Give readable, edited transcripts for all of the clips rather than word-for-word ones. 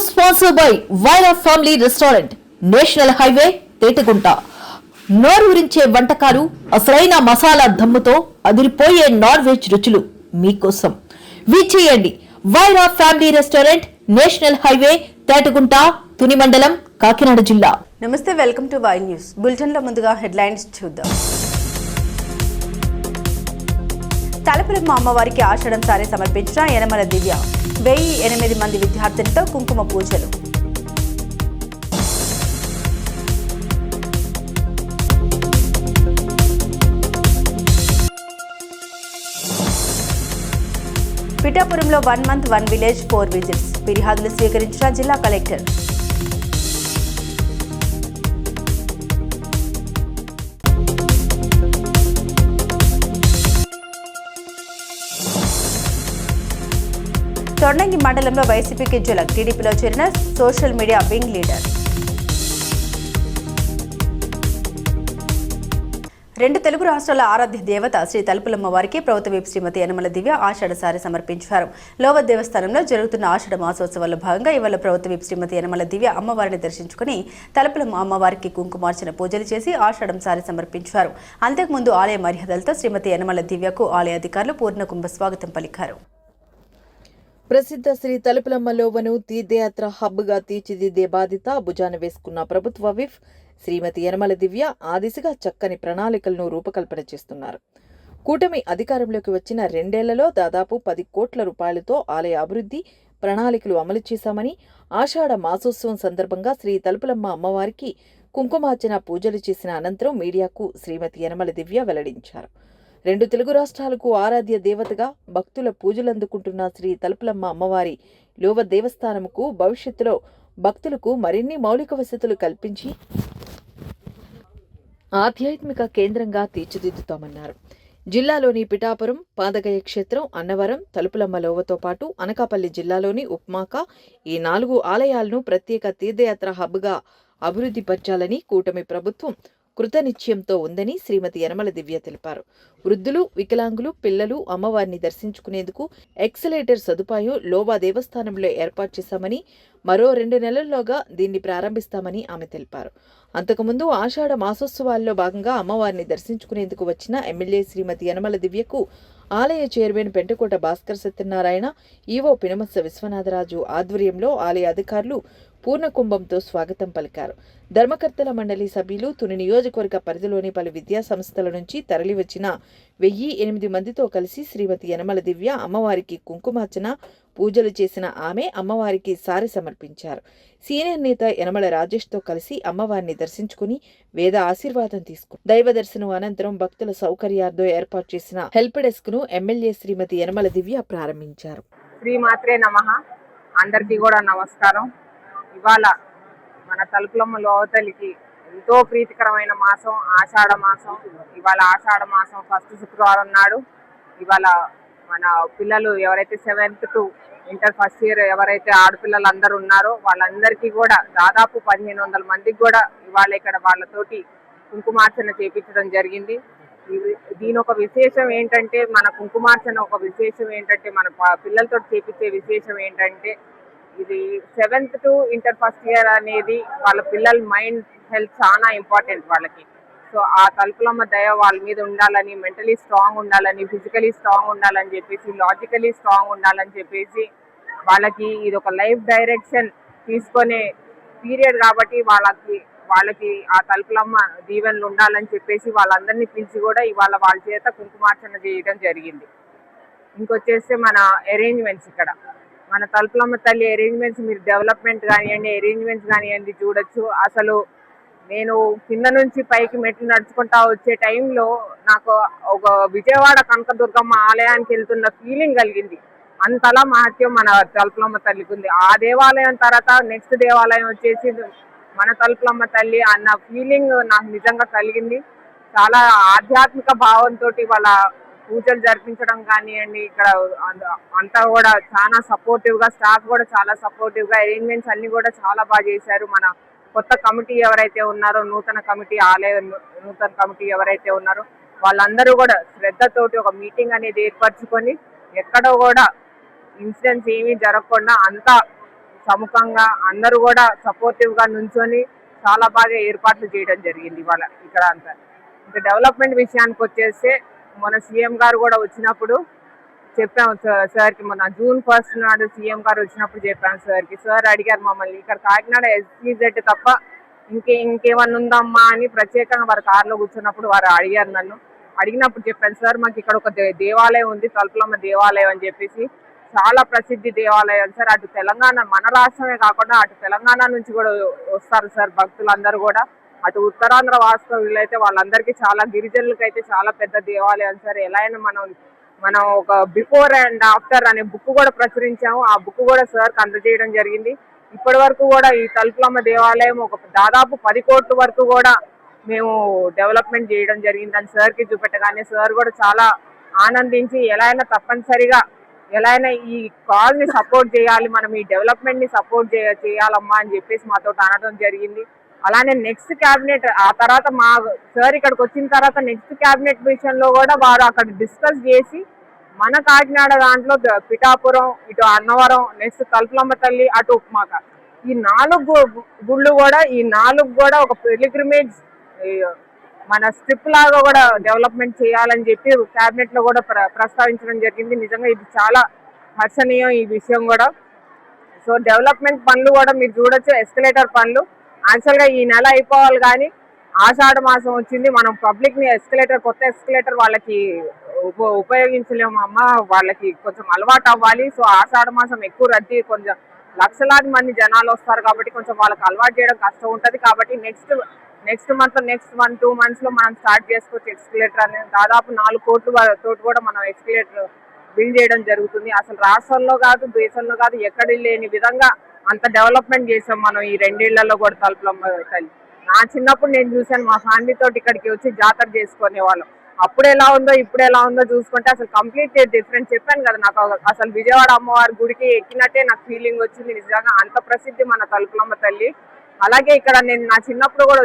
Sponsored by Vaira family restaurant, national highway, Tetagunta. నోరూరించే వంటకాలు, అసలైన మసాలా దమ్ముతో అదిరిపోయే నాన్ వెజ్ రుచులు మీకోసం. విచ్చేయండి Vaira family restaurant, national highway, Tetagunta, Tuni మండలం, కాకినాడ జిల్లా. నమస్తే, welcome to Y news. Bulletin లో ముందుగా హెడ్లైన్స్ చూద్దాం. తలపలమ్మ అమ్మవారికి ఆషాఢం సారే సమర్పించిన యనమల దివ్య. 1008 మంది విద్యార్థులతో కుంకుమ పూజలు. పిఠాపురంలో 1 month 1 village 4 visits. ఫిర్యాదులు స్వీకరించిన జిల్లా కలెక్టర్. తొండంగి మండలంలో వైసీపీకి జలక్. టీడీపీలో చేరిన social media wing leader. 2 Telugu రాష్ట్రాల ఆరాధ్య దేవత శ్రీ తలుపులమ్మ వారికి ప్రభుత్వ విప్ శ్రీమతి యనమల దివ్య ఆషాఢ సారి సమర్పించారు. లోవ దేవస్థానంలో జరుగుతున్న ఆషాఢ మాసోత్సవాల్లో భాగంగా ఇవాళ ప్రభుత్వ విప్ శ్రీమతి యనమల దివ్య అమ్మవారిని దర్శించుకుని తలుపులమ్మ అమ్మవారికి కుంకుమార్చన పూజలు చేసి ఆషాఢం సారి సమర్పించారు. అంతకుముందు ఆలయ మర్యాదలతో శ్రీమతి యనమల దివ్యకు ఆలయ అధికారులు పూర్ణ కుంభ స్వాగతం పలికారు. ప్రసిద్ధ శ్రీ తలుపులమ్మ లోవను తీర్థయాత్ర హబ్గా తీర్చిదిద్దే బాధ్యత భుజాన వేసుకున్న ప్రభుత్వ విప్ శ్రీమతి యనమల దివ్య ఆ దిశగా చక్కని ప్రణాళికలను రూపకల్పన చేస్తున్నారు. కూటమి అధికారంలోకి వచ్చిన 2 ఏళ్లలో దాదాపు 10 కోట్ల రూపాయలతో ఆలయ అభివృద్ధి ప్రణాళికలు అమలు చేశామని, ఆషాఢ మాసోత్సవం సందర్భంగా శ్రీ తలుపులమ్మ అమ్మవారికి కుంకుమార్చన పూజలు చేసిన అనంతరం మీడియాకు శ్రీమతి యనమల దివ్య వెల్లడించారు. 2 తెలుగు రాష్ట్రాలకు ఆరాధ్య దేవతగా భక్తుల పూజలందుకుంటున్న శ్రీ తలుపులమ్మ అమ్మవారి లోవ దేవస్థానముకు భవిష్యత్తులో భక్తులకు మరిన్ని మౌలిక వసతులు కల్పించి ఆధ్యాత్మిక కేంద్రంగా తీర్చిదిద్దుతామన్నారు. జిల్లాలోని పిఠాపురం, పాదగయ క్షేత్రం, అన్నవరం, తలుపులమ్మ లోవతో పాటు అనకాపల్లి జిల్లాలోని ఉప్మాక ఈ 4 ఆలయాలను ప్రత్యేక తీర్థయాత్ర హబ్గా అభివృద్ధిపరచాలని కూటమి ప్రభుత్వం కృతనిశ్చయంతో ఉందని శ్రీమతి యనమల దివ్య తెలిపారు. వృద్ధులు, వికలాంగులు, పిల్లలు అమ్మవారిని దర్శించుకునేందుకు ఎక్సలేటర్ సదుపాయం లోవా దేవస్థానంలో ఏర్పాటు చేశామని, మరో 2 నెలల్లోగా దీన్ని ప్రారంభిస్తామని ఆమె తెలిపారు. అంతకుముందు ఆషాఢ మాసోత్సవాల్లో భాగంగా అమ్మవారిని దర్శించుకునేందుకు వచ్చిన ఎమ్మెల్యే శ్రీమతి యనమల దివ్యకు ఆలయ చైర్మన్ పెంటకోట భాస్కర్ సత్యనారాయణ, ఈవో పినమత్స విశ్వనాథరాజు ఆధ్వర్యంలో ఆలయ అధికారులు పూర్ణకుంభంతో స్వాగతం పలికారు. ధర్మకర్తల మండలి సభ్యులు, తుని నియోజకవర్గ పరిధిలోని పలు విద్యా సంస్థల నుంచి తరలివచ్చిన 1008 మందితో కలిసి శ్రీమతి యనమల దివ్య అమ్మవారికి కుంకుమార్చన పూజలు చేసిన ఆమె అమ్మవారికి సారి సమర్పించారు. సీనియర్ నేత యనమల రాజేష్తో కలిసి అమ్మవారిని దర్శించుకుని వేద ఆశీర్వాదం తీసుకున్నారు. దైవ దర్శనం అనంతరం భక్తుల సౌకర్యార్థం ఏర్పాటు చేసిన హెల్ప్ డెస్క్ ను ఎమ్మెల్యే శ్రీమతి యనమల దివ్య ప్రారంభించారు. శ్రీమాత్రే నమః. అందరికీ కూడా నమస్కారం. ఇవాళ మన తలుపులమ్మ లోవతలికి ఎంతో ప్రీతికరమైన మాసం ఆషాఢ మాసం. ఇవాళ ఆషాఢ మాసం 1st శుక్రవారం నాడు ఇవాళ మన పిల్లలు ఎవరైతే 7th to inter first year ఎవరైతే ఆడపిల్లలు అందరూ ఉన్నారో వాళ్ళందరికీ కూడా దాదాపు 1500 మందికి కూడా ఇవాళ ఇక్కడ వాళ్ళతోటి కుంకుమార్చన చేపించడం జరిగింది. దీని ఒక విశేషం ఏంటంటే, మన కుంకుమార్చన ఒక విశేషం ఏంటంటే, మన పిల్లలతో చేపించే విశేషం ఏంటంటే, ఇది 7th to inter first year అనేది వాళ్ళ పిల్లల మైండ్ హెల్త్ చాలా ఇంపార్టెంట్ వాళ్ళకి. సో ఆ తలుపులమ్మ దయ వాళ్ళ మీద ఉండాలని, మెంటలీ స్ట్రాంగ్ ఉండాలని, ఫిజికలీ స్ట్రాంగ్ ఉండాలని చెప్పేసి, లాజికలీ స్ట్రాంగ్ ఉండాలని చెప్పేసి వాళ్ళకి ఇది ఒక లైఫ్ డైరెక్షన్ తీసుకునే పీరియడ్ కాబట్టి వాళ్ళకి ఆ తలుపులమ్మ దీవెనలు ఉండాలని చెప్పేసి వాళ్ళందరినీ పిలిచి కూడా ఇవాళ వాళ్ళ చేత కుంకుమార్చన చేయడం జరిగింది. ఇంకొచ్చేస్తే మన అరేంజ్మెంట్స్ ఇక్కడ మన తలుపులమ్మ తల్లి అరేంజ్మెంట్స్ మీరు డెవలప్మెంట్ కానివ్వండి, అరేంజ్మెంట్స్ కానివ్వండి చూడొచ్చు. అసలు నేను కింద నుంచి పైకి మెట్లు నడుచుకుంటా వచ్చే టైంలో నాకు ఒక విజయవాడ కనకదుర్గమ్మ ఆలయానికి వెళ్తున్న ఫీలింగ్ కలిగింది. అంతలా మహత్యం మన తలుపులమ్మ తల్లికి ఉంది. ఆ దేవాలయం తర్వాత నెక్స్ట్ దేవాలయం వచ్చేసి మన తలుపులమ్మ తల్లి అన్న ఫీలింగ్ నాకు నిజంగా కలిగింది. చాలా ఆధ్యాత్మిక భావంతో వాళ్ళ పూజలు జరిపించడం కానివ్వండి, ఇక్కడ అంతా కూడా చాలా సపోర్టివ్గా, స్టాఫ్ కూడా చాలా సపోర్టివ్గా, అరేంజ్మెంట్స్ అన్ని కూడా చాలా బాగా చేశారు. మన కొత్త కమిటీ ఎవరైతే ఉన్నారో, నూతన కమిటీ ఎవరైతే ఉన్నారో వాళ్ళందరూ కూడా శ్రద్ధతోటి ఒక మీటింగ్ అనేది ఏర్పరచుకొని ఎక్కడో కూడా ఇన్సిడెంట్స్ ఏమీ జరగకుండా అంతా సముఖంగా అందరూ కూడా సపోర్టివ్గా నుంచొని చాలా బాగా ఏర్పాట్లు చేయడం జరిగింది ఇవాళ ఇక్కడ అంతా. ఇంకా డెవలప్మెంట్ విషయానికి వచ్చేస్తే మన సీఎం గారు కూడా వచ్చినప్పుడు చెప్పాము సార్కి, మన June 1 నాడు సీఎం గారు వచ్చినప్పుడు చెప్పాను సార్కి. సార్ అడిగారు మమ్మల్ని, ఇక్కడ కాకినాడ SEZ తప్ప ఇంకేమన్నా ఉందమ్మా అని ప్రత్యేకంగా వారి కారులో కూర్చున్నప్పుడు వారు అడిగారు నన్ను. అడిగినప్పుడు చెప్పాను, సార్ మాకు ఇక్కడ ఒక దేవాలయం ఉంది, తలుపులమ్మ దేవాలయం అని చెప్పేసి. చాలా ప్రసిద్ధి దేవాలయం సార్. అటు తెలంగాణ, మన రాష్ట్రమే కాకుండా అటు తెలంగాణ నుంచి కూడా వస్తారు సార్ భక్తులందరూ కూడా. అటు ఉత్తరాంధ్ర వాస్తవ్యులు అయితే వాళ్ళందరికీ, చాలా గిరిజనులకి అయితే చాలా పెద్ద దేవాలయం సార్. ఎలా అయినా మనం ఒక బిఫోర్ అండ్ ఆఫ్టర్ అనే బుక్ కూడా ప్రచురించాము. ఆ బుక్ కూడా సార్కి అందజేయడం జరిగింది. ఇప్పటి వరకు కూడా ఈ తలుపులమ్మ దేవాలయం ఒక దాదాపు 10 కోట్ల వరకు కూడా మేము డెవలప్మెంట్ చేయడం జరిగిందని సార్కి చూపెట్టగానే సార్ కూడా చాలా ఆనందించి, ఎలా అయినా తప్పనిసరిగా ఎలా అయినా ఈ కాజ్ని సపోర్ట్ చేయాలి, మనం ఈ డెవలప్మెంట్ని సపోర్ట్ చేయాలమ్మా అని చెప్పేసి మాతో అనడం జరిగింది. అలానే నెక్స్ట్ క్యాబినెట్, ఆ తర్వాత మా సార్ ఇక్కడికి వచ్చిన తర్వాత నెక్స్ట్ క్యాబినెట్ విషయంలో కూడా వారు అక్కడ డిస్కస్ చేసి మన కాకినాడ దాంట్లో పిఠాపురం, ఇటు అన్నవరం, నెక్స్ట్ తలుపులమ్మ తల్లి, అటు ఉప్మాక, ఈ 4 గుళ్ళు కూడా, ఈ 4 కూడా ఒక పిలిగ్రిమేజ్ మన స్ట్రిప్ లాగా కూడా డెవలప్మెంట్ చేయాలని చెప్పి క్యాబినెట్ లో కూడా ప్రస్తావించడం జరిగింది. నిజంగా ఇది చాలా హర్షణీయం ఈ విషయం కూడా. సో డెవలప్మెంట్ పనులు కూడా మీరు చూడొచ్చు, ఎస్కలేటర్ పనులు యాక్చువల్గా ఈ నెల అయిపోవాలి, కానీ ఆషాఢ మాసం వచ్చింది, మనం పబ్లిక్ ని కొత్త ఎస్కలేటర్ వాళ్ళకి ఉపయోగించలేము అమ్మ, వాళ్ళకి కొంచెం అలవాటు అవ్వాలి. సో ఆషాఢ మాసం ఎక్కువ రద్దీ, కొంచెం లక్షలాది మంది జనాలు వస్తారు కాబట్టి కొంచెం వాళ్ళకి అలవాటు చేయడం కష్టం ఉంటుంది. కాబట్టి నెక్స్ట్ మంత్, నెక్స్ట్ 1-2 months లో మనం స్టార్ట్ చేసుకోవచ్చు ఎక్స్కలేటర్ అనేది. దాదాపు 4 కోట్ల తోటి కూడా మనం ఎక్స్కలేటర్ బిల్డ్ చేయడం జరుగుతుంది. అసలు రాష్ట్రంలో కాదు, దేశంలో కాదు, ఎక్కడ లేని విధంగా అంత డెవలప్మెంట్ చేసాం మనం ఈ 2 ఏళ్లలో కూడా తలుపులమ్మ తల్లి. నా చిన్నప్పుడు నేను చూసాను, మా ఫ్యామిలీ తోటి ఇక్కడికి వచ్చి జాతర చేసుకునే వాళ్ళం. అప్పుడు ఎలా ఉందో ఇప్పుడు ఎలా ఉందో చూసుకుంటే అసలు కంప్లీట్ డిఫరెంట్. చెప్పాను కదా, నాకు అసలు విజయవాడ అమ్మవారి గుడికి ఎక్కినట్టే నాకు ఫీలింగ్ వచ్చింది. నిజంగా అంత ప్రసిద్ధి మన తలుపులమ్మ తల్లి. అలాగే ఇక్కడ నేను నా చిన్నప్పుడు కూడా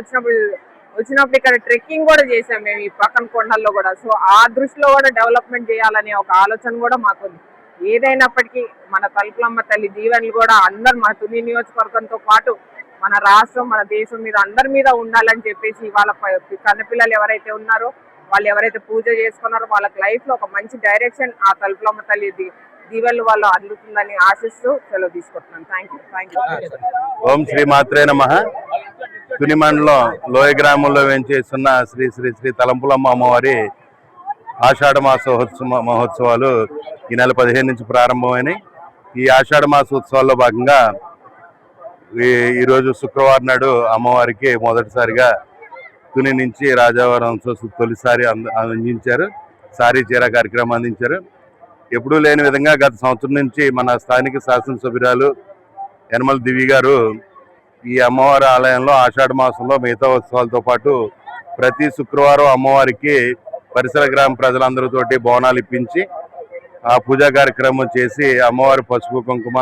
వచ్చినప్పుడు ఇక్కడ ట్రెక్కింగ్ కూడా చేసాం మేము ఈ పక్కన కొండల్లో కూడా. సో ఆ దృష్టిలో కూడా డెవలప్మెంట్ చేయాలనే ఒక ఆలోచన కూడా మాకు ఉంది. ఏదైనప్పటికీ మన తలుపులమ్మ తల్లి దీవెనలు కూడా అందరు మన తుని నియోజకవర్గంతో పాటు మన రాష్ట్రం, మన దేశం మీద అందరి మీద ఉండాలని చెప్పేసి ఇవాళ కన్నపిల్లలు ఎవరైతే ఉన్నారో, వాళ్ళు ఎవరైతే పూజ చేసుకున్నారో వాళ్ళకి లైఫ్ లో ఒక మంచి డైరెక్షన్ ఆ తలుపులమ్మ తల్లి దీవెనలు వాళ్ళు అందుతుందని ఆశిస్తూ సెలవు తీసుకుంటున్నాను. Thank you. ఓం శ్రీ మాత్రే నమః. తుని మండలం లోయ గ్రామంలో వేంచేస్తున్న శ్రీ శ్రీ శ్రీ తలంపులమ్మ అమ్మవారి ఆషాఢ మహోత్సవాలు ఈ నెల 15 నుంచి ప్రారంభమైనాయి. ఈ ఆషాఢ ఉత్సవాల్లో భాగంగా ఈరోజు శుక్రవారం నాడు అమ్మవారికి మొదటిసారిగా తుని నుంచి రాజావరం తొలిసారి అందించారు. సారీ చీర కార్యక్రమం అందించారు. ఎప్పుడూ లేని విధంగా గత సంవత్సరం నుంచి మన స్థానిక శాసనసభ్యురాలు యనమల దివ్య గారు ఈ అమ్మవారి ఆలయంలో ఆషాఢ మాసంలో మిగతా ఉత్సవాలతో పాటు ప్రతి శుక్రవారం అమ్మవారికి పరిసర గ్రామ ప్రజలందరితోటి బోనాలు ఇప్పించి ఆ పూజా కార్యక్రమం చేసి అమ్మవారి పసుపు కుంకుమ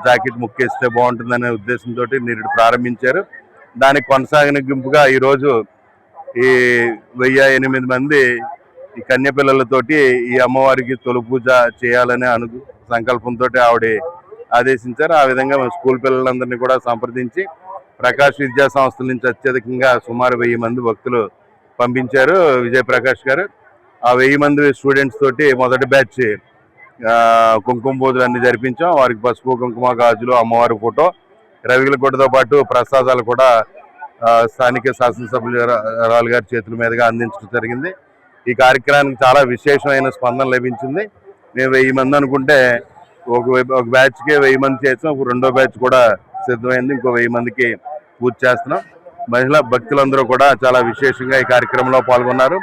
జాకెట్ ముక్కేస్తే బాగుంటుందనే ఉద్దేశంతో నేడు ప్రారంభించారు. దానికి కొనసాగింపుగా ఈరోజు ఈ 1008 మంది ఈ కన్య పిల్లలతోటి ఈ అమ్మవారికి తొలి పూజ చేయాలనే సంకల్పంతో ఆవిడ ఆదేశించారు. ఆ విధంగా స్కూల్ పిల్లలందరినీ కూడా సంప్రదించి ప్రకాష్ విద్యా సంస్థల నుంచి అత్యధికంగా సుమారు 1000 మంది భక్తులు పంపించారు విజయప్రకాష్ గారు. ఆ 1000 మంది స్టూడెంట్స్ తోటి మొదటి బ్యాచ్ కుంకుమ పూజలు అన్ని జరిపించాం. వారికి పసుపు కుంకుమ గాజులు, అమ్మవారి ఫోటో, రవిగులగొడ్డతో పాటు ప్రసాదాలు కూడా స్థానిక శాసనసభ్యురాలు గారి చేతుల మీదుగా అందించడం జరిగింది. ఈ కార్యక్రమానికి చాలా విశేషమైన స్పందన లభించింది. మేము 1000 మంది అనుకుంటే ఒక బ్యాచ్కి 1000 మంది చేసాం. ఒక రెండో బ్యాచ్ కూడా సిద్ధమైంది. ఇంకో 1000 మందికి పూజ చేస్తున్నాం. మహిళా భక్తులందరూ కూడా చాలా విశేషంగా ఈ కార్యక్రమంలో పాల్గొన్నారు.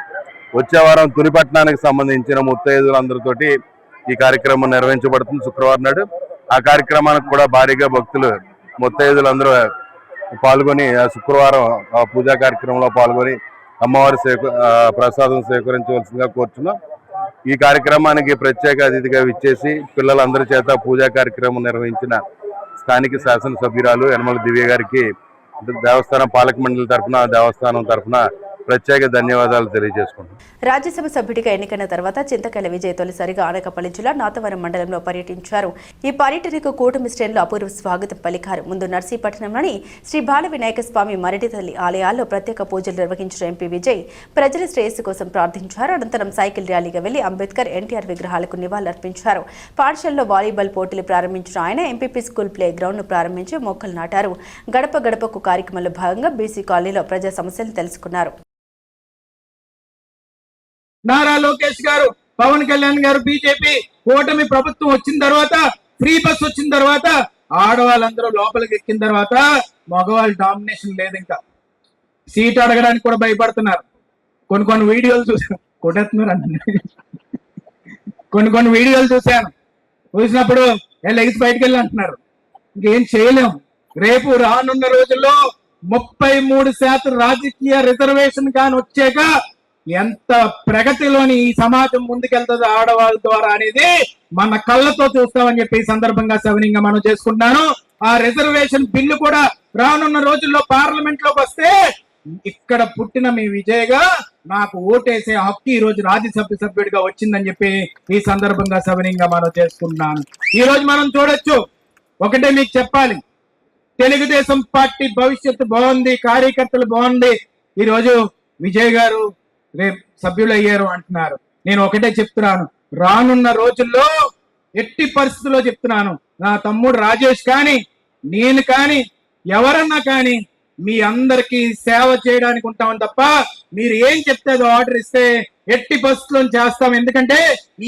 వచ్చే వారం తుని పట్టణానికి సంబంధించిన ముత్తైదులందరితోటి ఈ కార్యక్రమం నిర్వహించబడుతుంది శుక్రవారం నాడు. ఆ కార్యక్రమానికి కూడా భారీగా భక్తులు ముత్తైదులందరూ పాల్గొని శుక్రవారం పూజా కార్యక్రమంలో పాల్గొని అమ్మవారి ప్రసాదం స్వీకరించవలసిందిగా కోరుతున్నాం. ఈ కార్యక్రమానికి ప్రత్యేక అతిథిగా విచ్చేసి పిల్లలందరి చేత పూజా కార్యక్రమం నిర్వహించిన స్థానిక శాసనసభ్యురాలు యనమల దివ్య గారికి దేవస్థానం పాలక మండలి తరఫున, దేవస్థానం తరఫున ప్రత్యేక ధన్యవాదాలు తెలియజేసుకుంటున్నాను. రాజ్యసభ సభ్యుడిగా ఎన్నికైన తర్వాత చింతకాయల విజయ్ తొలిసారిగా అనకాపల్లి జిల్లా నాతవరం మండలంలో పర్యటించారు. ఈ పర్యటనకు కూటమి శ్రేణులు అపూర్వ స్వాగతం పలికారు. ముందు నర్సీపట్నంలోని శ్రీ బాల వినాయక స్వామి మరటి తల్లి ఆలయాల్లో ప్రత్యేక పూజలు నిర్వహించిన ఎంపీ విజయ్ ప్రజల శ్రేయస్సు కోసం ప్రార్థించారు. అనంతరం సైకిల్ ర్యాలీగా వెళ్లి అంబేద్కర్, ఎన్టీఆర్ విగ్రహాలకు నివాళులర్పించారు. పాఠశాలలో వాలీబాల్ పోటీలు ప్రారంభించిన ఆయన ఎంపీపీ స్కూల్ ప్లే గ్రౌండ్ ను ప్రారంభించి మొక్కలు నాటారు. గడప గడపకు కార్యక్రమంలో భాగంగా బీసీ కాలనీలో ప్రజా సమస్యలు తెలుసుకున్నారు. నారా లోకేష్ గారు, పవన్ కళ్యాణ్ గారు, బీజేపీ కూటమి ప్రభుత్వం వచ్చిన తర్వాత, ఫ్రీ బస్ వచ్చిన తర్వాత, ఆడవాళ్ళందరూ లోపలికి ఎక్కిన తర్వాత మగవాళ్ళ డామినేషన్ లేదు. ఇంకా సీట్ అడగడానికి కూడా భయపడుతున్నారు. కొన్ని వీడియోలు చూసాను, కొట్టేస్తున్నారు అన్న. కొన్ని వీడియోలు చూసినప్పుడు లెగిసి బయటకు వెళ్ళి అంటున్నారు. ఇంకేం చేయలేము. రేపు రానున్న రోజుల్లో 33% రాజకీయ రిజర్వేషన్ కానీ వచ్చాక ఎంత ప్రగతిలోని ఈ సమాజం ముందుకెళ్తుంది ఆడవాళ్ళ ద్వారా అనేది మన కళ్ళతో చూస్తామని చెప్పి ఈ సందర్భంగా సవినీయంగా మనం చేసుకుంటున్నాను. ఆ రిజర్వేషన్ బిల్లు కూడా రానున్న రోజుల్లో పార్లమెంట్ లోకి వస్తే ఇక్కడ పుట్టిన మీ విజయ్గా నాకు ఓటేసే హక్కు ఈ రోజు రాజ్యసభ సభ్యుడిగా వచ్చిందని చెప్పి ఈ సందర్భంగా సవినీయంగా మనం చేసుకుంటున్నాను. ఈ రోజు మనం చూడొచ్చు, ఒకటే మీకు చెప్పాలి, తెలుగుదేశం పార్టీ భవిష్యత్తు బాగుంది, కార్యకర్తలు బాగుంది. ఈ రోజు విజయ్ గారు రేపు సభ్యులు అయ్యారు అంటున్నారు. నేను ఒకటే చెప్తున్నాను, రానున్న రోజుల్లో ఎట్టి పరిస్థితుల్లో చెప్తున్నాను, నా తమ్ముడు రాజేష్ కానీ, నేను కానీ, ఎవరన్నా కానీ మీ అందరికీ సేవ చేయడానికి ఉంటామని తప్ప మీరు ఏం చెప్తే ఆర్డర్ ఇస్తే ఎట్టి పరిస్థితుల్లో చేస్తాం. ఎందుకంటే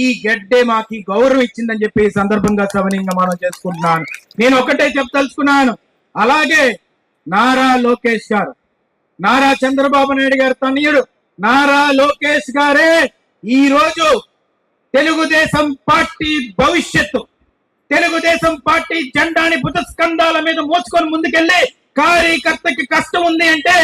ఈ గడ్డే మాకు గౌరవం ఇచ్చిందని చెప్పి ఈ సందర్భంగా సవనీయంగా మనం చేసుకుంటున్నాను. నేను ఒకటే చెప్పదలుచుకున్నాను, అలాగే నారా లోకేష్ గారు, నారా చంద్రబాబు నాయుడు గారు తనయుడు నారా లోకేష్ గారే ఈ రోజు తెలుగుదేశం పార్టీ భవిష్యత్తు, తెలుగుదేశం పార్టీ జెండాని భుజస్కంధాల మీద మోసుకొని ముందుకెళ్ళి కార్యకర్తకి కష్టం ఉంది అంటే,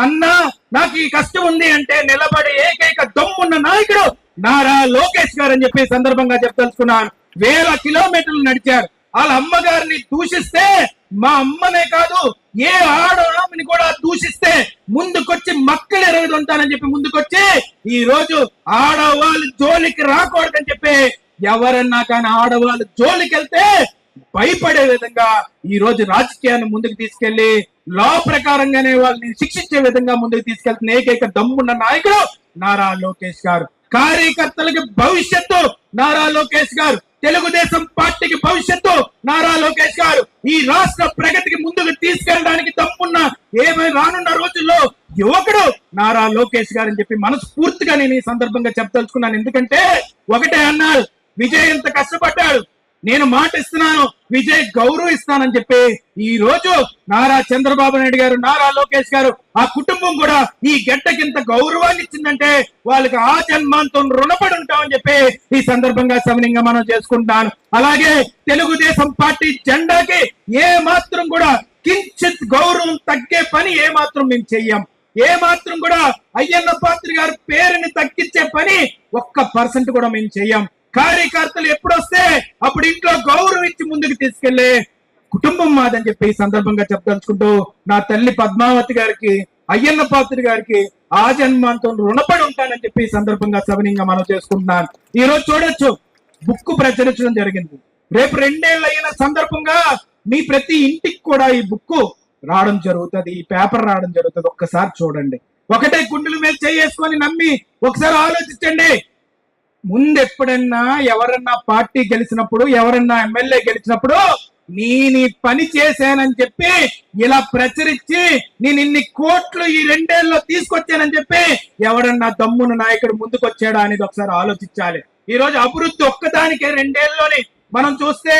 అన్నా నాకు ఈ కష్టం ఉంది అంటే నిలబడే ఏకైక దమ్మున్న నాయకుడు నారా లోకేష్ గారు అని చెప్పి సందర్భంగా చెప్పదలుచుకున్నాను. 1000 కిలోమీటర్లు నడిచారు. వాళ్ళ అమ్మగారిని దూషిస్తే, మా అమ్మనే కాదు ఏ ఆడవాళ్ళని కూడా దూషిస్తే ముందుకొచ్చి మక్కలు ఎరుగుతుంటానని చెప్పి ముందుకొచ్చి ఈ రోజు ఆడవాళ్ళు జోలికి రాకూడదని చెప్పి, ఎవరన్నా కానీ ఆడవాళ్ళు జోలికి వెళ్తే భయపడే విధంగా ఈ రోజు రాజకీయాన్ని ముందుకు తీసుకెళ్లి లా ప్రకారంగానే వాళ్ళని శిక్షించే విధంగా ముందుకు తీసుకెళ్తున్న ఏకైక దమ్మున్న నాయకుడు నారా లోకేష్ గారు. కార్యకర్తలకి భవిష్యత్తు నారా లోకేష్ గారు, తెలుగుదేశం పార్టీకి భవిష్యత్తు నారా లోకేష్ గారు, ఈ రాష్ట్ర ప్రగతికి ముందుకు తీసుకెళ్ళడానికి తప్పున్న ఏమైనా రానున్న రోజుల్లో యువకుడు నారా లోకేష్ గారు అని చెప్పి మనస్ఫూర్తిగా నేను ఈ సందర్భంగా చెప్పదలుచుకున్నాను. ఎందుకంటే ఒకటే అన్నారు, విజయ్ ఎంత కష్టపడ్డాడు, నేను మాట ఇస్తున్నాను, విజయ్ గౌరవం ఇస్తానని చెప్పి ఈ రోజు నారా చంద్రబాబు నాయుడు గారు, నారా లోకేష్ గారు, ఆ కుటుంబం కూడా ఈ గడ్డకింత గౌరవాన్ని ఇచ్చిందంటే వాళ్ళకి ఆ జన్మాంతం రుణపడి ఉంటామని చెప్పి ఈ సందర్భంగా సవినీయంగా మనం చేసుకుంటాను. అలాగే తెలుగుదేశం పార్టీ జెండాకి ఏ మాత్రం కూడా కించిత్ గౌరవం తగ్గే పని ఏ మాత్రం మేము చెయ్యం. ఏ మాత్రం కూడా అయ్యన్న పాత్రి గారి పేరుని తగ్గించే పని 1% కూడా మేము చెయ్యం. కార్యకర్తలు ఎప్పుడొస్తే అప్పుడు ఇంట్లో గౌరవం ఇచ్చి ముందుకు తీసుకెళ్లే కుటుంబం మాదని చెప్పి ఈ సందర్భంగా చెప్పదలుచుకుంటూ, నా తల్లి పద్మావతి గారికి, అయ్యన్న పాత్రి గారికి ఆ జన్మాంతం రుణపడి ఉంటానని చెప్పి ఈ సందర్భంగా సవినీయంగా మనం చేసుకుంటున్నాను. ఈ రోజు చూడొచ్చు, బుక్ ప్రచురించడం జరిగింది. రేపు 2 ఏళ్ళు అయిన సందర్భంగా మీ ప్రతి ఇంటికి కూడా ఈ బుక్ రావడం జరుగుతుంది, ఈ పేపర్ రావడం జరుగుతుంది. ఒక్కసారి చూడండి, ఒకటే గుండెల మీద చేసుకొని నమ్మి ఒకసారి ఆలోచించండి. ముందెప్పుడన్నా ఎవరన్నా పార్టీ గెలిచినప్పుడు, ఎవరన్నా ఎమ్మెల్యే గెలిచినప్పుడు నేను పని చేశానని చెప్పి ఇలా ప్రచురించి నేను ఇన్ని కోట్లు ఈ 2 ఏళ్ళలో తీసుకొచ్చానని చెప్పి ఎవరన్నా దమ్మున నాయకుడు ముందుకు వచ్చాడా అనేది ఒకసారి ఆలోచించాలి. ఈ రోజు అభివృద్ధి ఒక్కదానికే 2 ఏళ్ళలోని మనం చూస్తే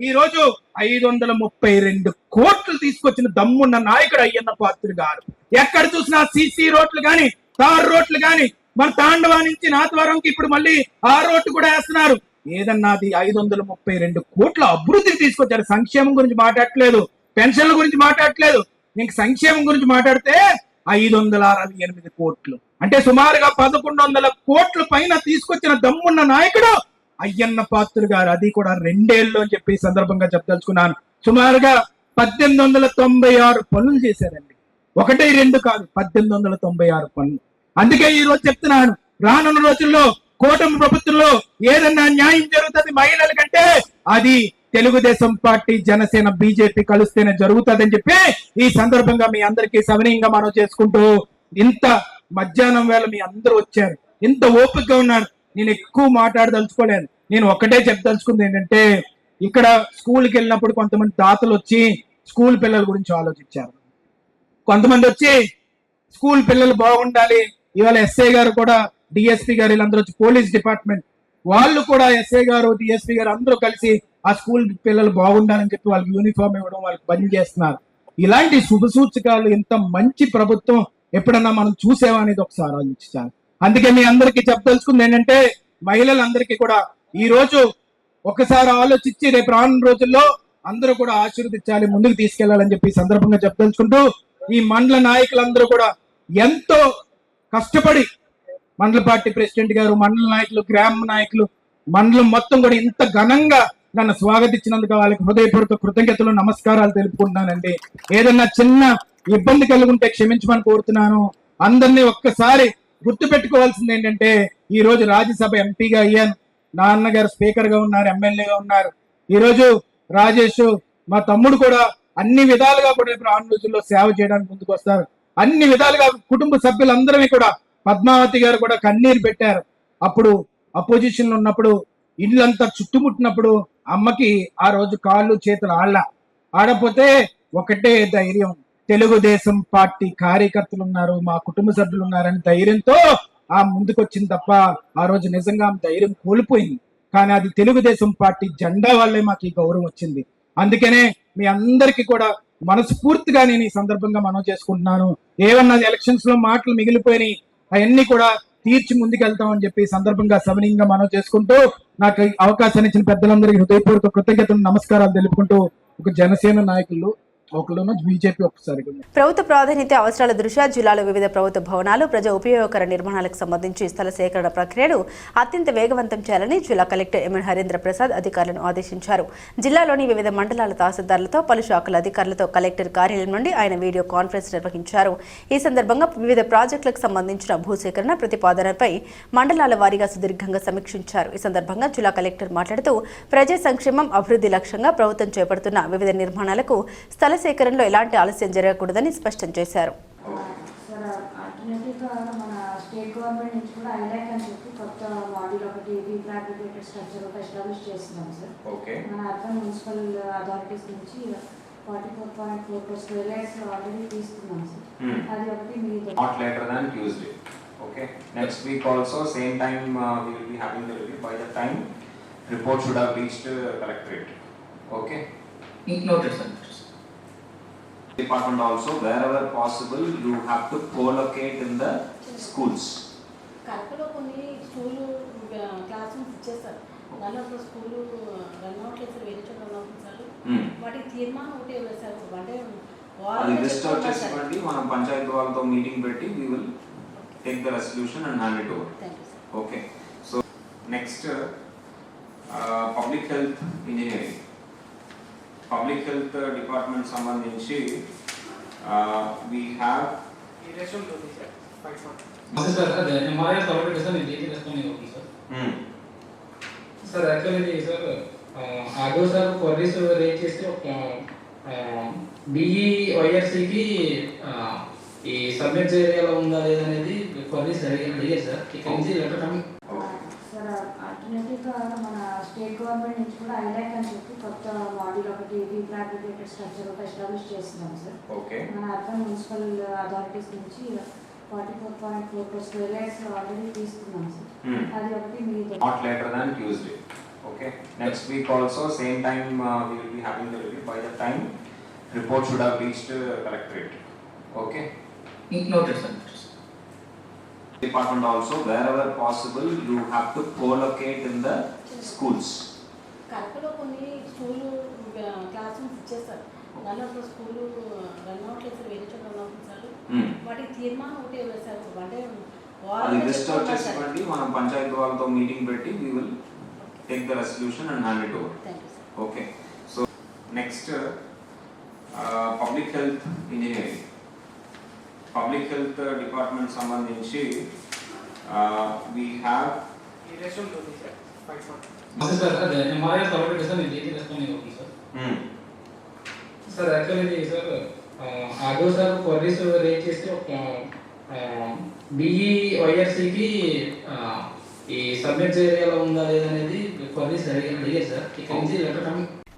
ఈ రోజు 532 కోట్లు తీసుకొచ్చిన దమ్మున్న నాయకుడు అయ్యన్న పాత్రి గారు. ఎక్కడ చూసినా సీసీ రోడ్లు కానీ, తార్ రోడ్లు కానీ, మన తాండవా నుంచి నాతవరంకి ఇప్పుడు మళ్ళీ ఆ రోడ్డు కూడా వేస్తున్నారు. ఏదన్నాది 532 కోట్ల అభివృద్ధికి తీసుకొచ్చారు. సంక్షేమం గురించి మాట్లాడట్లేదు, పెన్షన్ల గురించి మాట్లాడట్లేదు. ఇంక సంక్షేమం గురించి మాట్లాడితే 568 కోట్లు అంటే సుమారుగా 1100 కోట్ల పైన తీసుకొచ్చిన దమ్మున్న నాయకుడు అయ్యన్న పాత్రుడు గారు. అది కూడా 2 ఏళ్ళు అని చెప్పి ఈ సందర్భంగా చెప్పదలుచుకున్నాను. సుమారుగా 1896 పనులు చేశారండి. 1, 2 కాదు, 1896 పనులు. అందుకే ఈ రోజు చెప్తున్నాను, రానున్న రోజుల్లో కూటమి ప్రభుత్వంలో ఏదన్నా న్యాయం జరుగుతుంది మహిళల కంటే అది తెలుగుదేశం పార్టీ, జనసేన, బీజేపీ కలిస్తేనే జరుగుతుందని చెప్పి ఈ సందర్భంగా మీ అందరికీ సవినయంగా మనం చేసుకుంటూ, ఇంత మధ్యాహ్నం వేళ మీ అందరూ వచ్చారు, ఇంత ఓపికగా ఉన్నారు. నేను ఎక్కువ మాట్లాడదలుచుకోలేదు. నేను ఒక్కటే చెప్పదలుచుకుంది ఏంటంటే, ఇక్కడ స్కూల్కి వెళ్ళినప్పుడు కొంతమంది తాతలు వచ్చి స్కూల్ పిల్లల గురించి ఆలోచించారు. కొంతమంది వచ్చి స్కూల్ పిల్లలు బాగుండాలి, ఇవాళ ఎస్ఐ గారు కూడా, డిఎస్పీ గారు, వీళ్ళందరూ వచ్చి పోలీస్ డిపార్ట్మెంట్ వాళ్ళు కూడా, ఎస్ఐ గారు, డిఎస్పీ గారు అందరూ కలిసి ఆ స్కూల్ పిల్లలు బాగుండాలని చెప్పి వాళ్ళకి యూనిఫామ్ ఇవ్వడం, వాళ్ళకి పని చేస్తున్నారు. ఇలాంటి శుభ సూచకాలు ఇంత మంచి ప్రభుత్వం ఎప్పుడన్నా మనం చూసామనేది ఒకసారి ఆలోచించాలి. అందుకే మీ అందరికీ చెప్పదలుచుకుంది ఏంటంటే, మహిళలందరికీ కూడా ఈ రోజు ఒకసారి ఆలోచించి రేపు రానున్న రోజుల్లో అందరూ కూడా ఆశీర్వదించాలి, ముందుకు తీసుకెళ్లాలని చెప్పి ఈ సందర్భంగా చెప్పదలుచుకుంటూ, ఈ మండల నాయకులందరూ కూడా ఎంతో కష్టపడి, మండల పార్టీ ప్రెసిడెంట్ గారు, మండల నాయకులు, గ్రామ నాయకులు, మండలం మొత్తం కూడా ఇంత ఘనంగా నన్ను స్వాగతించినందుకు వాళ్ళకి హృదయపూర్వక కృతజ్ఞతలు, నమస్కారాలు తెలుపుకుంటున్నానండి. ఏదన్నా చిన్న ఇబ్బంది కలిగి ఉంటే క్షమించమని కోరుతున్నాను. అందరినీ ఒక్కసారి గుర్తు పెట్టుకోవాల్సింది ఏంటంటే, ఈ రోజు రాజ్యసభ ఎంపీగా అయ్యాను, నాన్నగారు స్పీకర్ గా ఉన్నారు, ఎమ్మెల్యేగా ఉన్నారు. ఈ రోజు రాజేష్ మా తమ్ముడు కూడా అన్ని విధాలుగా కూడా రాను రోజుల్లో సేవ చేయడానికి ముందుకు వస్తారు. అన్ని విధాలుగా కుటుంబ సభ్యులందరినీ కూడా, పద్మావతి గారు కూడా కన్నీరు పెట్టారు. అప్పుడు అపోజిషన్ లో ఉన్నప్పుడు, ఇల్లంతా చుట్టుముట్టినప్పుడు అమ్మకి ఆ రోజు కాళ్ళు చేతులు ఆడపోతే ఒకటే ధైర్యం, తెలుగుదేశం పార్టీ కార్యకర్తలు ఉన్నారు, మా కుటుంబ సభ్యులు ఉన్నారని ధైర్యంతో ఆ ముందుకొచ్చింది తప్ప ఆ రోజు నిజంగా ధైర్యం కోల్పోయింది. కానీ అది తెలుగుదేశం పార్టీ జెండా వల్లే మాకు ఈ గౌరవం వచ్చింది. అందుకనే మీ అందరికీ కూడా మనస్ఫూర్తిగా నేను ఈ సందర్భంగా మనం చేసుకుంటున్నాను. ఏమన్నా ఎలక్షన్స్ లో మాటలు మిగిలిపోయినాయి, అవన్నీ కూడా తీర్చి ముందుకెళ్తామని చెప్పి ఈ సందర్భంగా సవినయంగా మనం చేసుకుంటూ, నాకు అవకాశాన్ని ఇచ్చిన పెద్దలందరికీ హృదయపూర్వక కృతజ్ఞతలు, నమస్కారాలు తెలుపుకుంటూ, ఒక జనసేన నాయకులు ఒకళ్ళు, బీజేపీ ఒకసారి. ప్రభుత్వ ప్రాధాన్యత అవసరాల దృష్ట్యా జిల్లాలో వివిధ ప్రభుత్వ భవనాలు, ప్రజా ఉపయోగకర నిర్మాణాలకు సంబంధించి స్థల సేకరణ ప్రక్రియను అత్యంత వేగవంతం చేయాలని జిల్లా కలెక్టర్ ఎంఎన్ హరీంద్ర ప్రసాద్ అధికారులను ఆదేశించారు. జిల్లాలోని వివిధ మండలాల తహసీల్దార్లతో, పలు శాఖల అధికారులతో కలెక్టర్ కార్యాలయం నుండి ఆయన వీడియో కాన్ఫరెన్స్ నిర్వహించారు. ఈ సందర్భంగా వివిధ ప్రాజెక్టులకు సంబంధించిన భూసేకరణ ప్రతిపాదనపై మండలాల వారీగా సుదీర్ఘంగా సమీక్షించారు. ఈ సందర్భంగా జిల్లా కలెక్టర్ మాట్లాడుతూ, ప్రజా సంక్షేమం, అభివృద్ధి లక్ష్యంగా ప్రభుత్వం చేపడుతున్న వివిధ నిర్మాణాలకు స్థల సేకరణలో ఎలాంటి ఆలస్యం జరగకూడదని స్పష్టం చేశారు. మన స్టేట్ గవర్నమెంట్ నుంచి కూడా ఐలాక్ అని చెప్పి కొత్త మోడల్ ఒకటి రీఫ్యాబ్రికేటెడ్ స్ట్రక్చర్ ఒకటి ఎస్టాబ్లిష్ చేస్తున్నాం సార్. మన అర్బన్ మున్సిపల్ అథారిటీస్ నుంచి 44.44 స్క్వేర్ యార్డ్స్ ఆల్రెడీ తీసుకున్నాం సార్. అది ఒకటి మీరు not later than Tuesday. Okay. Next week also same time we will be having the review. By the time report should have reached collectorate. Okay. Noted, sir. Department also wherever possible you have to co-locate in the schools. కడపలో కొన్ని school class rooms ఇచ్చేస్తారు, దానిలో ఒక school run అవుట్లేదు sir, వేరే చోట run అవుతుంది sir. వాటికి తీర్మానం ఒకటి వేశారు అంటే అది లిస్ట్ వచ్చేసి మనం పంచాయతీ వాళ్ళతో మీటింగ్ పెట్టి we will take the resolution and hand it over. Okay. So next public health engineering. Public health department సంబంధించి we have Sir, the MRI is already done in detail responding okay, sir. Sir, actually, sir, आगो sir police range చేస్తే BEYRC కి ఈ submit ఏరియాలో ఉందా లేదనేది police అడిగారు sir. ఇక్కడ నుంచి లెటర్ కమ్ సార్. ఆల్టర్నేటివ్గా మన స్టేట్ గవర్నమెంట్ నుంచి కూడా ఐలాక్ అని చెప్పి కొత్త మోడల్ ఒకటి రీఫ్యాబ్రికేటెడ్ స్ట్రక్చర్ ఒకటి ఎస్టాబ్లిష్ చేస్తున్నాం సార్. మన అర్బన్ మున్సిపల్ అథారిటీస్ నుంచి 44.44 స్క్వేర్ యార్డ్స్ ఆల్రెడీ తీసుకున్నాం సార్. అది ఒకటి మీరు not later than Tuesday. Okay. Next week also same time we will be having the review. By the time report should have reached collectorate. Okay. Noted, sir. Department also wherever possible you have to co-locate in the schools. కడపలో కొన్ని school class rooms ఇచ్చేస్తారు, దానిలో ఒక school run అవుట్లేదు sir, వేరే చోట run అవుతుంది sir. వాటికి తీర్మానం ఒకటి వేశారు అంటే అది లిస్ట్ వచ్చేసి మనం పంచాయతీ వాళ్ళతో మీటింగ్ పెట్టి we will take the resolution and hand it over. Okay. So next public health engineering. Public health department సంబంధించి we have సార్ అదే ఎంఆర్ఐ ఆల్రెడీ సార్ నేను డీటెయిల్ రెస్పాండింగ్ అవుతుంది సార్. సార్ యాక్చువల్లీ సార్ ఆగో sir queries raise చేసి ఒక BEYRCకి ఈ submit ఏరియాలో ఉందా లేదనేది క్వరీస్ అడిగారు సార్. ఇక్కడ నుంచి లెటర్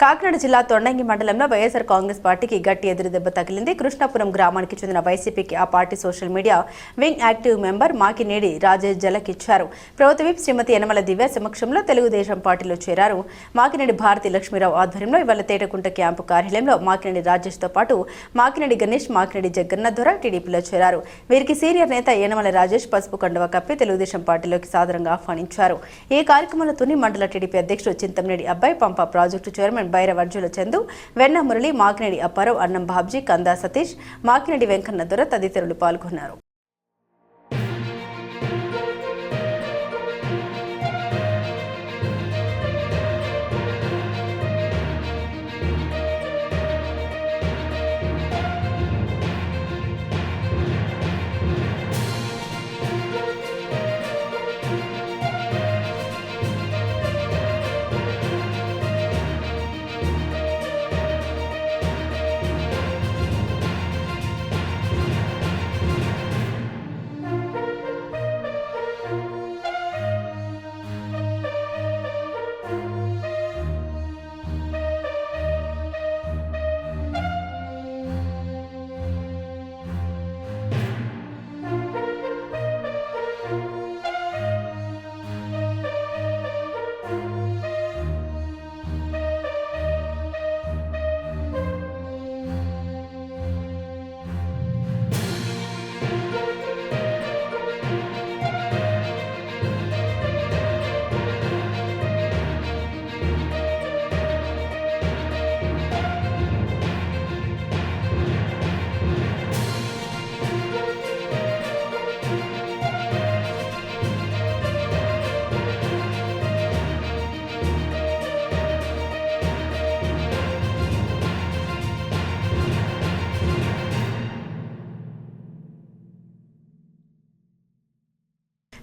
కాకినాడ జిల్లా తొండంగి మండలంలో వైఎస్ఆర్ కాంగ్రెస్ పార్టీకి గట్టి ఎదురుదెబ్బ తగిలింది. కృష్ణాపురం గ్రామానికి చెందిన వైసీపీకి ఆ party social media wing active member Makinedi Rajesh జలకిచ్చారు. ప్రభుత్వ విప్ శ్రీమతి యనమల దివ్య సమక్షంలో తెలుగుదేశం పార్టీలో చేరారు. మాకినేడి భారతి లక్ష్మీరావు ఆధ్వర్యంలో ఇవాళ తేటకుంట క్యాంపు కార్యాలయంలో మాకినేడి రాజేష్తో పాటు మాకినేడి గణేష్, మాకినేడి జగన్న ద్వారా టీడీపీలో చేరారు. వీరికి సీనియర్ నేత యనమల రాజేష్ పసుపు కండువా కప్పి తెలుగుదేశం పార్టీలోకి సాదరంగా ఆహ్వానించారు. ఈ కార్యక్రమంలో తుని మండల టీడీపీ అధ్యక్షుడు చింతమనేడి అబ్బాయి, పంప ప్రాజెక్టు చైర్మన్ బైరవర్జుల చందు, వెన్న మురళి, మాకినేడి అప్పారావు, అన్నం బాబ్జీ, కందా సతీష్, మాకినేడి వెంకన్న దొర తదితరులు పాల్గొన్నారు.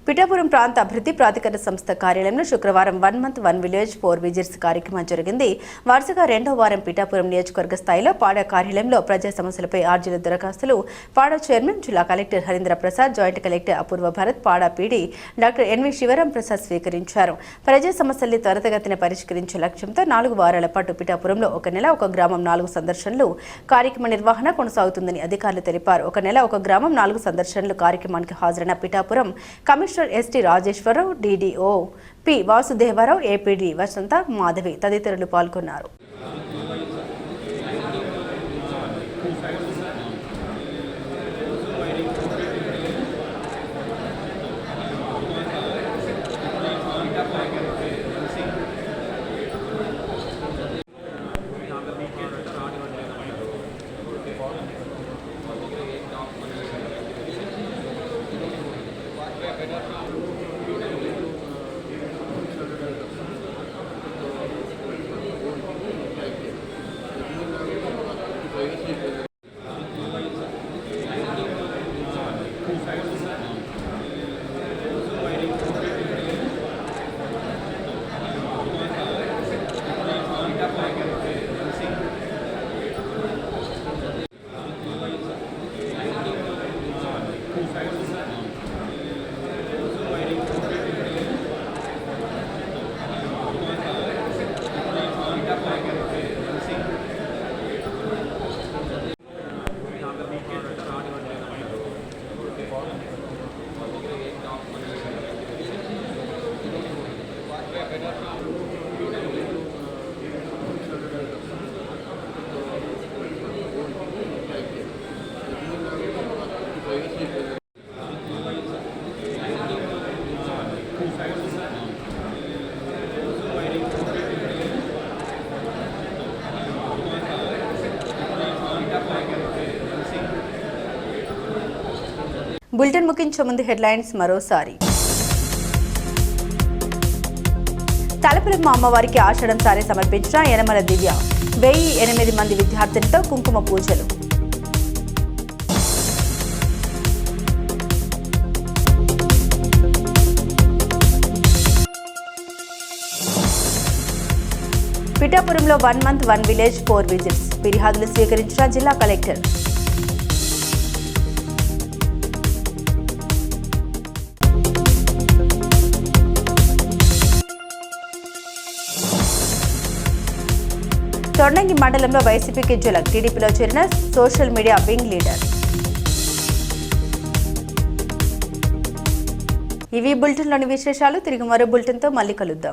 పిఠాపురం ప్రాంత అభివృద్ధి ప్రాధికార సంస్థ కార్యాలయంలో శుక్రవారం 1 మంత్ 1 విలేజ్ 4 విజిట్స్ కార్యక్రమం జరిగింది. వరుసగా 2వ వారం పిఠాపురం నియోజకవర్గ స్థాయిలో పాడా కార్యాలయంలో ప్రజా సమస్యలపై ఆర్జీల దరఖాస్తులు పాడా చైర్మన్ జిల్లా collector Harindra Prasad, joint collector Apoorva Bharat, PADA PD doctor NV Sivaram Prasad స్వీకరించారు. ప్రజా సమస్యల్ని త్వరితగతిన పరిష్కరించే లక్ష్యంతో 4 వారాల పాటు పిఠాపురంలో 1 నెల 1 గ్రామం 4 సందర్శనలు కార్యక్రమ నిర్వహణ కొనసాగుతుందని అధికారులు తెలిపారు. 1 నెల 1 గ్రామం 4 సందర్శనలు కార్యక్రమానికి హాజరైన Pithapuram commissioner ST Rajeswararao, DDO P Vasudevarao, APD Vasantha Madhavi తదితరులు పాల్గొన్నారు. బులెటిన్ ముగించే ముందు హెడ్లైన్స్ మరోసారి. తలపులమ్మ అమ్మవారికి ఆషాఢం సారీ సమర్పించిన యనమల దివ్య. 1008 మంది విద్యార్థులతో కుంకుమ పూజలు. పిఠాపురంలో 1 మంత్ 1 విలేజ్ 4 విజిట్స్ ఫిర్యాదులు స్వీకరించిన జిల్లా కలెక్టర్. తొండంగి మండలంలో వైసీపీకి జలక్ టీడీపీలో చేరిన సోషల్ మీడియా వింగ్ లీడర్. ఇవి బులెటిన్లోని విశేషాలు. తిరిగి మరో బులెటిన్తో మళ్ళీ కలుద్దాం.